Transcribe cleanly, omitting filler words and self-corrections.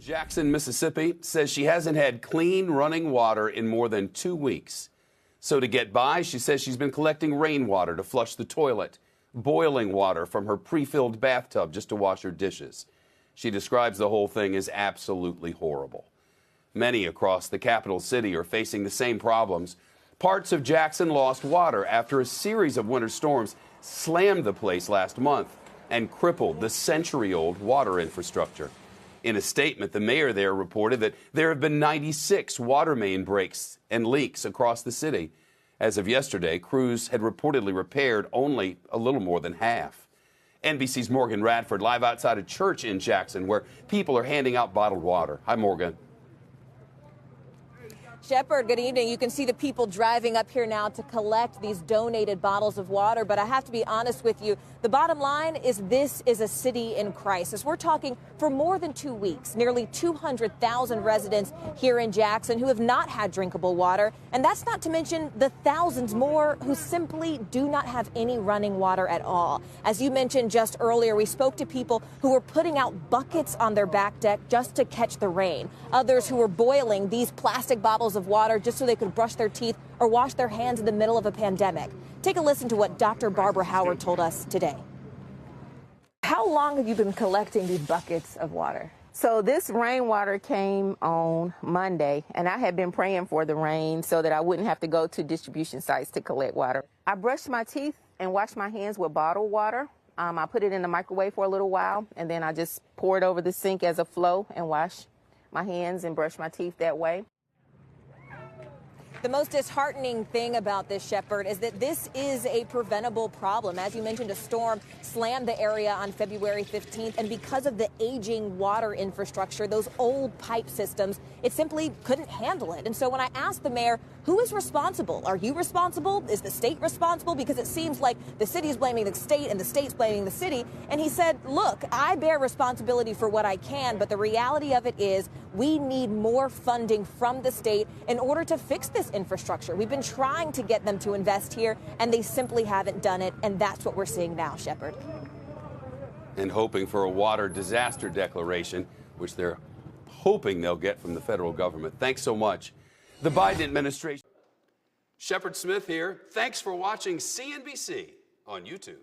Jackson, Mississippi says she hasn't had clean running water in more than 2 weeks. So to get by, she says she's been collecting rainwater to flush the toilet, boiling water from her pre-filled bathtub just to wash her dishes. She describes the whole thing as absolutely horrible. Many across the capital city are facing the same problems. Parts of Jackson lost water after a series of winter storms slammed the place last month and crippled the century-old water infrastructure. In a statement, the mayor there reported that there have been 96 water main breaks and leaks across the city. As of yesterday, crews had reportedly repaired only a little more than half. NBC's Morgan Radford live outside a church in Jackson where people are handing out bottled water. Hi, Morgan. Shepard, good evening. You can see the people driving up here now to collect these donated bottles of water. But I have to be honest with you. The bottom line is this is a city in crisis. We're talking for more than 2 weeks, nearly 200,000 residents here in Jackson who have not had drinkable water. And that's not to mention the thousands more who simply do not have any running water at all. As you mentioned just earlier, we spoke to people who were putting out buckets on their back deck just to catch the rain. Others who were boiling these plastic bottles of water just so they could brush their teeth or wash their hands in the middle of a pandemic. Take a listen to what Dr. Barbara Howard told us today. How long have you been collecting these buckets of water? So this rainwater came on Monday, and I had been praying for the rain so that I wouldn't have to go to distribution sites to collect water. I brushed my teeth and washed my hands with bottled water. I put it in the microwave for a little while, and then I just pour it over the sink as a flow and wash my hands and brush my teeth that way. The most disheartening thing about this, Shepard, is that this is a preventable problem. As you mentioned, a storm slammed the area on February 15th, and because of the aging water infrastructure, those old pipe systems, it simply couldn't handle it. And so when I asked the mayor, who is responsible? Are you responsible? Is the state responsible? Because it seems like the city is blaming the state and the state's blaming the city. And he said, look, I bear responsibility for what I can, but the reality of it is we need more funding from the state in order to fix this infrastructure. We've been trying to get them to invest here, and they simply haven't done it, and that's what we're seeing now, Shepard. And hoping for a water disaster declaration, which they're hoping they'll get from the federal government. Thanks so much. The Biden administration. Shepard Smith here. Thanks for watching CNBC on YouTube.